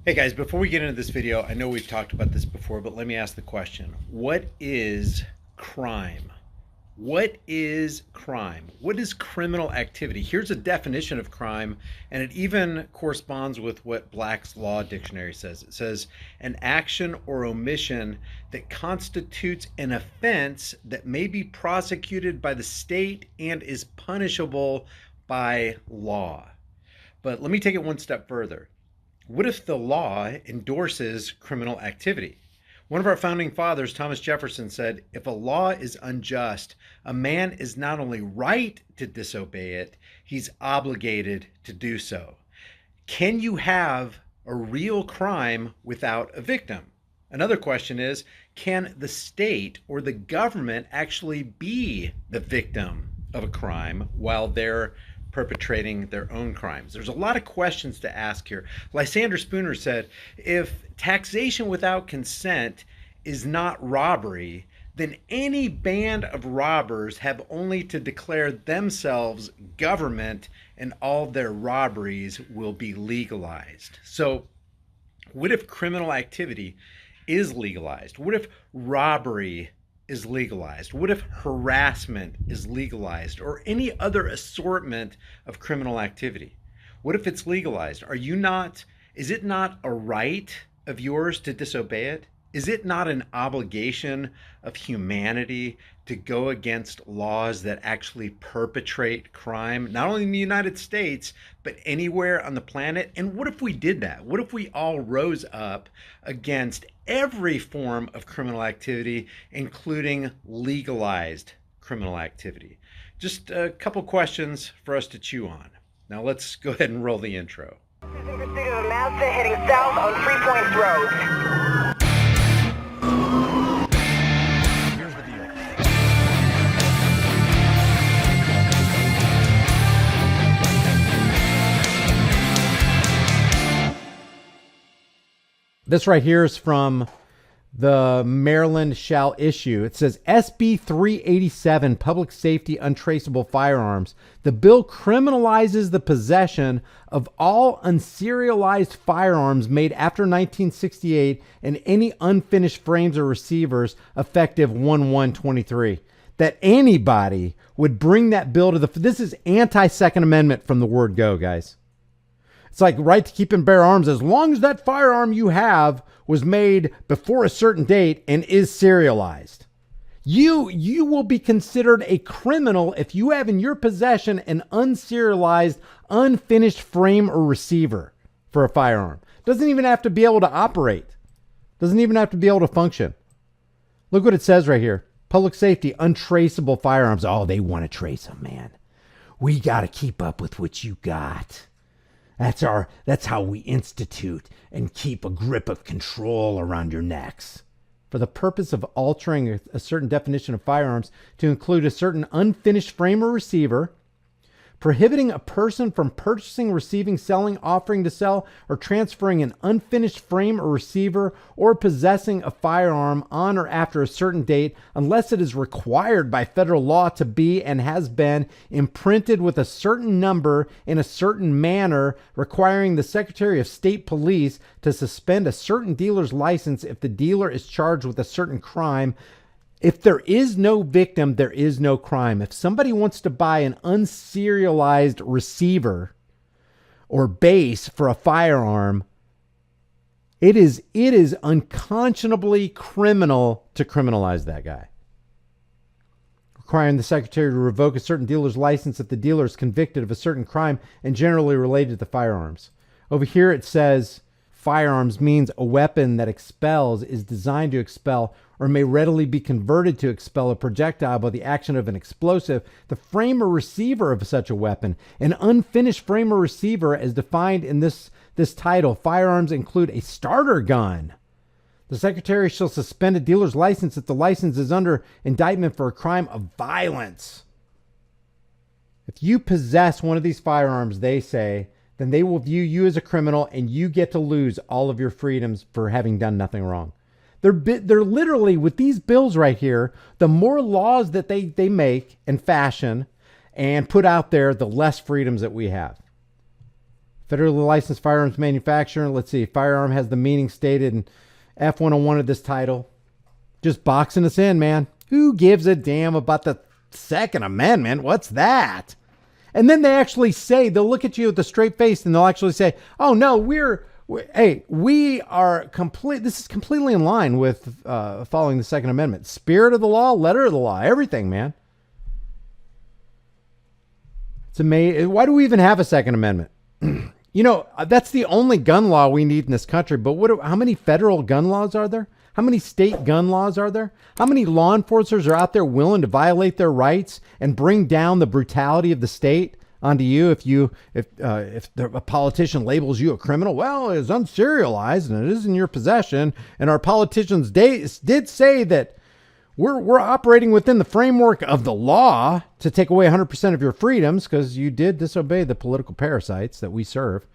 Hey guys, before we get into this video, I know we've talked about this before, but let me ask the question. What is crime? What is crime? What is criminal activity? Here's a definition of crime, and it even corresponds with what Black's Law Dictionary says. It says, an action or omission that constitutes an offense that may be prosecuted by the state and is punishable by law. But let me take it one step further. What if the law endorses criminal activity? One of our founding fathers, Thomas Jefferson, said, if a law is unjust, a man is not only right to disobey it, he's obligated to do so. Can you have a real crime without a victim? Another question is, can the state or the government actually be the victim of a crime while they're perpetrating their own crimes? There's a lot of questions to ask here. Lysander Spooner said, if taxation without consent is not robbery, then any band of robbers have only to declare themselves government and all their robberies will be legalized. So what if criminal activity is legalized? What if robbery is legalized? What if harassment is legalized, or any other assortment of criminal activity? What if it's legalized? Is it not a right of yours to disobey it? Is it not an obligation of humanity to go against laws that actually perpetrate crime, not only in the United States, but anywhere on the planet? And what if we did that? What if we all rose up against every form of criminal activity, including legalized criminal activity? Just a couple questions for us to chew on. Now let's go ahead and roll the intro. In pursuit of a Mazda heading south on 3 Points Road. Here's the deal. This right here is from the Maryland shall issue. It says SB387, public safety untraceable firearms. The bill criminalizes the possession of all unserialized firearms made after 1968 and any unfinished frames or receivers effective 1/1/23. That anybody would bring that bill to this is anti-Second Amendment from the word go, guys. It's like right to keep and bear arms as long as that firearm you have was made before a certain date and is serialized. You will be considered a criminal if you have in your possession an unserialized, unfinished frame or receiver for a firearm. Doesn't even have to be able to operate. Doesn't even have to be able to function. Look what it says right here. Public safety, untraceable firearms. Oh, they want to trace them, man. We got to keep up with what you got. That's how we institute and keep a grip of control around your necks. For the purpose of altering a certain definition of firearms to include a certain unfinished frame or receiver, prohibiting a person from purchasing, receiving, selling, offering to sell, or transferring an unfinished frame or receiver, or possessing a firearm on or after a certain date, unless it is required by federal law to be and has been imprinted with a certain number in a certain manner, requiring the Secretary of State Police to suspend a certain dealer's license if the dealer is charged with a certain crime. If there is no victim, there is no crime. If somebody wants to buy an unserialized receiver or base for a firearm, it is unconscionably criminal to criminalize that guy. Requiring the secretary to revoke a certain dealer's license if the dealer is convicted of a certain crime and generally related to firearms. Over here it says firearms means a weapon that expels, is designed to expel, or may readily be converted to expel a projectile by the action of an explosive, the frame or receiver of such a weapon. An unfinished frame or receiver, as defined in this title, firearms include a starter gun. The secretary shall suspend a dealer's license if the license is under indictment for a crime of violence. If you possess one of these firearms, they say, then they will view you as a criminal and you get to lose all of your freedoms for having done nothing wrong. They're literally, with these bills right here, the more laws that they make and fashion and put out there, the less freedoms that we have. Federally licensed firearms manufacturer. Let's see. Firearm has the meaning stated in F101 of this title. Just boxing us in, man. Who gives a damn about the Second Amendment? What's that? And then they actually say, they'll look at you with a straight face and they'll actually say, oh no, we are complete. This is completely in line with following the Second Amendment. Spirit of the law, letter of the law, everything, man. It's amazing. Why do we even have a Second Amendment? You know, that's the only gun law we need in this country. But how many federal gun laws are there? How many state gun laws are there? How many law enforcers are out there willing to violate their rights and bring down the brutality of the state onto you if a politician labels you a criminal? Well, it's unserialized and it is in your possession. And our politicians did say that we're operating within the framework of the law to take away 100% of your freedoms because you did disobey the political parasites that we serve.